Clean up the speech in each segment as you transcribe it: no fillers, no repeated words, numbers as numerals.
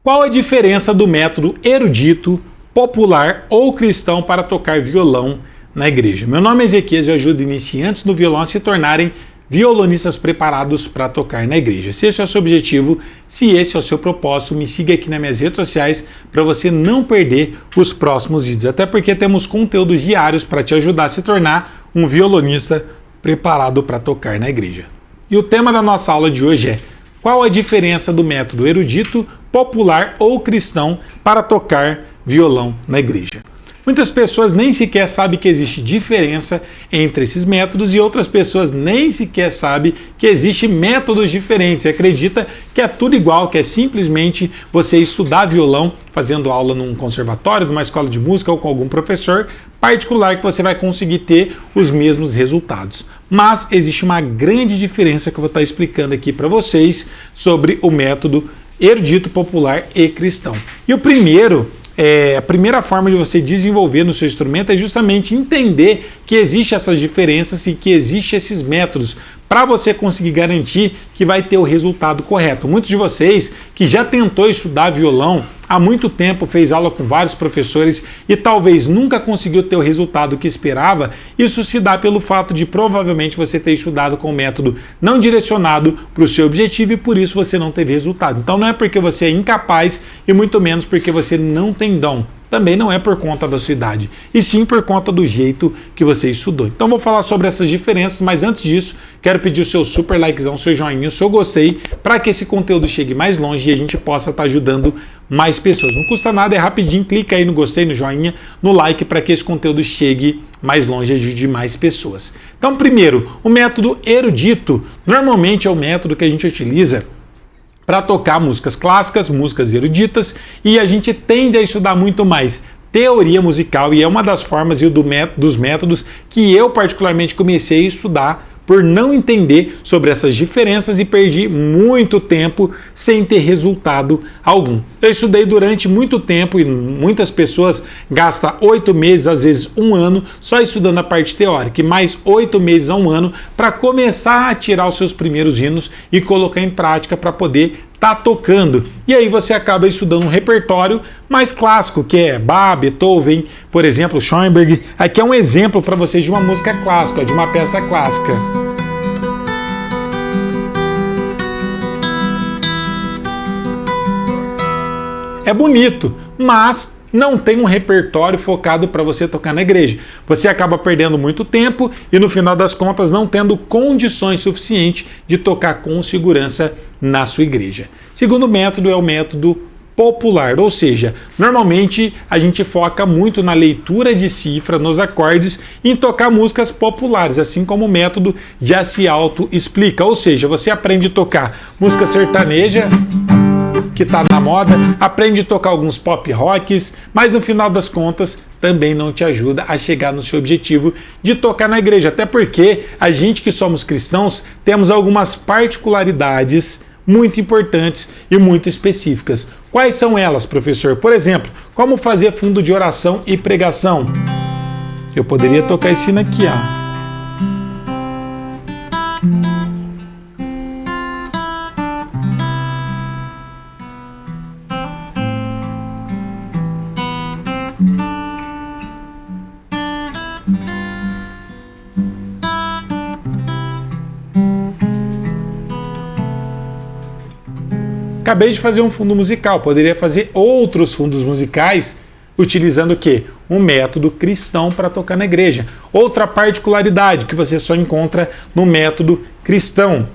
Qual a diferença do método erudito, popular ou cristão para tocar violão na igreja? Meu nome é Ezequias e eu ajudo iniciantes no violão a se tornarem violonistas preparados para tocar na igreja. Se esse é o seu objetivo, se esse é o seu propósito, me siga aqui nas minhas redes sociais para você não perder os próximos vídeos. Até porque temos conteúdos diários para te ajudar a se tornar um violonista preparado para tocar na igreja. E o tema da nossa aula de hoje é: qual a diferença do método erudito, popular ou cristão para tocar violão na igreja? Muitas pessoas nem sequer sabem que existe diferença entre esses métodos e outras pessoas nem sequer sabem que existem métodos diferentes. Acredita que é tudo igual, que é simplesmente você estudar violão fazendo aula num conservatório, numa escola de música ou com algum professor particular que você vai conseguir ter os mesmos resultados. Mas existe uma grande diferença que eu vou estar explicando aqui para vocês sobre o método erudito, popular e cristão. E a primeira forma de você desenvolver no seu instrumento é justamente entender que existem essas diferenças e que existem esses métodos para você conseguir garantir que vai ter o resultado correto. Muitos de vocês que já tentou estudar violão há muito tempo, fez aula com vários professores e talvez nunca conseguiu ter o resultado que esperava, isso se dá pelo fato de provavelmente você ter estudado com um método não direcionado para o seu objetivo e por isso você não teve resultado. Então não é porque você é incapaz e muito menos porque você não tem dom. Também não é por conta da sua idade, e sim por conta do jeito que você estudou. Então vou falar sobre essas diferenças, mas antes disso, quero pedir o seu super likezão, o seu joinha, o seu gostei, para que esse conteúdo chegue mais longe e a gente possa estar ajudando mais pessoas. Não custa nada, é rapidinho, clica aí no gostei, no joinha, no like, para que esse conteúdo chegue mais longe e ajude mais pessoas. Então primeiro, o método erudito, normalmente é o método que a gente utiliza para tocar músicas clássicas, músicas eruditas, e a gente tende a estudar muito mais teoria musical, e é uma das formas e dos métodos que eu particularmente comecei a estudar por não entender sobre essas diferenças e perdi muito tempo sem ter resultado algum. Eu estudei durante muito tempo e muitas pessoas gastam 8 meses, às vezes um ano, só estudando a parte teórica e mais 8 meses a um ano para começar a tirar os seus primeiros hinos e colocar em prática para poder tá tocando. E aí você acaba estudando um repertório mais clássico, que é Bach, Beethoven, por exemplo, Schoenberg. Aqui é um exemplo para vocês de uma música clássica, de uma peça clássica. É bonito, mas não tem um repertório focado para você tocar na igreja. Você acaba perdendo muito tempo e no final das contas não tendo condições suficientes de tocar com segurança na sua igreja. Segundo método é o método popular, ou seja, normalmente a gente foca muito na leitura de cifra, nos acordes, em tocar músicas populares, assim como o método já se auto-explica, ou seja, você aprende a tocar música sertaneja, que está na moda, aprende a tocar alguns pop rocks, mas no final das contas também não te ajuda a chegar no seu objetivo de tocar na igreja, até porque a gente que somos cristãos temos algumas particularidades muito importantes e muito específicas. Quais são elas, professor? Por exemplo, como fazer fundo de oração e pregação? Eu poderia tocar esse hino aqui, ó. Acabei de fazer um fundo musical, poderia fazer outros fundos musicais utilizando o quê? Um método cristão para tocar na igreja. Outra particularidade que você só encontra no método cristão,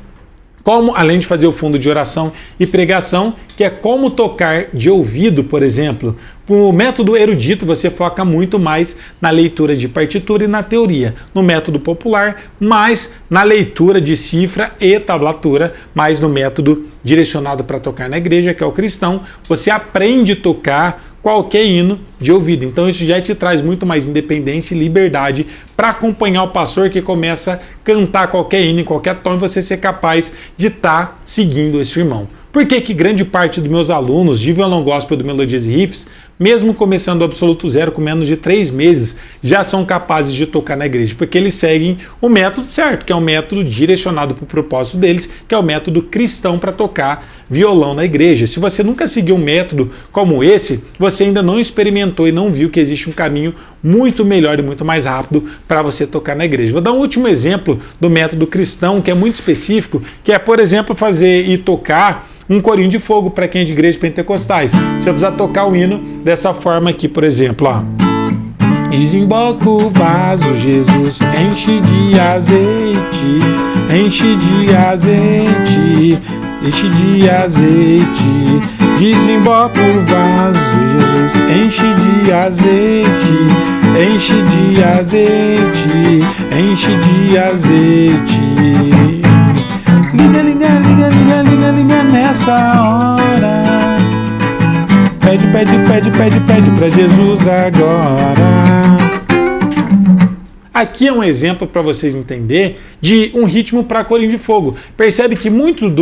como além de fazer o fundo de oração e pregação, que é como tocar de ouvido, por exemplo. O método erudito você foca muito mais na leitura de partitura e na teoria. No método popular, mais na leitura de cifra e tablatura, mais no método direcionado para tocar na igreja, que é o cristão. Você aprende a tocar qualquer hino de ouvido. Então isso já te traz muito mais independência e liberdade para acompanhar o pastor que começa a cantar qualquer hino em qualquer tom e você ser capaz de estar seguindo esse irmão. Por que grande parte dos meus alunos de violão gospel do Melodias e Riffs mesmo começando do absoluto zero com menos de 3 meses, já são capazes de tocar na igreja, porque eles seguem o método certo, que é um método direcionado para o propósito deles, que é o método cristão para tocar violão na igreja. Se você nunca seguiu um método como esse, você ainda não experimentou e não viu que existe um caminho muito melhor e muito mais rápido para você tocar na igreja. Vou dar um último exemplo do método cristão, que é muito específico, que é, por exemplo, fazer e tocar um corinho de fogo para quem é de igrejas pentecostais. Você precisa tocar o hino dessa forma aqui, por exemplo, ó. Desemboca o vaso, Jesus, enche de azeite, enche de azeite, enche de azeite. Desemboca o vaso, Jesus, enche de azeite, enche de azeite, enche de azeite. Liga, liga, liga, liga, liga, liga nessa hora. Pede, pede, pede, pede, pede pra Jesus agora. Aqui é um exemplo para vocês entenderem de um ritmo para corinho de fogo. Percebe que muitos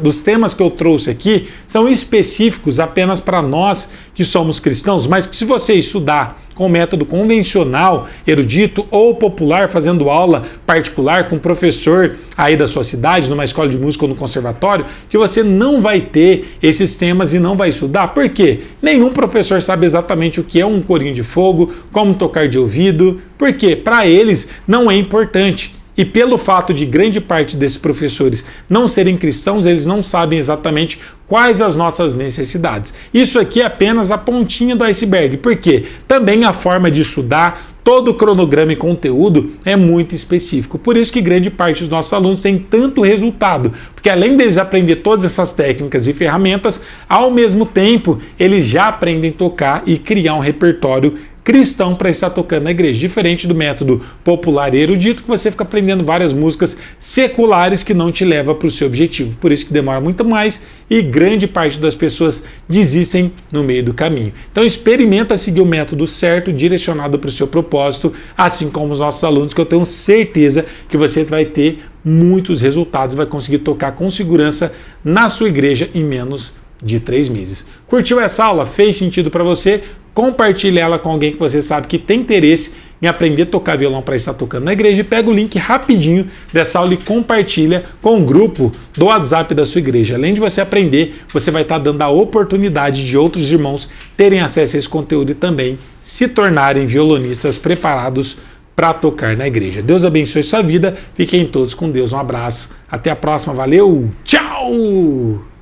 dos temas que eu trouxe aqui são específicos apenas para nós que somos cristãos, mas que se você estudar com método convencional, erudito ou popular, fazendo aula particular com um professor aí da sua cidade, numa escola de música ou no conservatório, que você não vai ter esses temas e não vai estudar. Por quê? Nenhum professor sabe exatamente o que é um corinho de fogo, como tocar de ouvido, porque para eles não é importante. E pelo fato de grande parte desses professores não serem cristãos, eles não sabem exatamente quais as nossas necessidades. Isso aqui é apenas a pontinha do iceberg, porque também a forma de estudar, todo o cronograma e conteúdo é muito específico. Por isso que grande parte dos nossos alunos tem tanto resultado, porque além deles aprender todas essas técnicas e ferramentas, ao mesmo tempo eles já aprendem a tocar e criar um repertório cristão para estar tocando na igreja, diferente do método popular e erudito, que você fica aprendendo várias músicas seculares que não te leva para o seu objetivo. Por isso que demora muito mais e grande parte das pessoas desistem no meio do caminho. Então experimenta seguir o método certo, direcionado para o seu propósito, assim como os nossos alunos, que eu tenho certeza que você vai ter muitos resultados, vai conseguir tocar com segurança na sua igreja em menos de 3 meses. Curtiu essa aula? Fez sentido para você? Compartilhe ela com alguém que você sabe que tem interesse em aprender a tocar violão para estar tocando na igreja. Pega o link rapidinho dessa aula e compartilha com o grupo do WhatsApp da sua igreja. Além de você aprender, você vai estar dando a oportunidade de outros irmãos terem acesso a esse conteúdo e também se tornarem violonistas preparados para tocar na igreja. Deus abençoe sua vida. Fiquem todos com Deus. Um abraço. Até a próxima. Valeu. Tchau!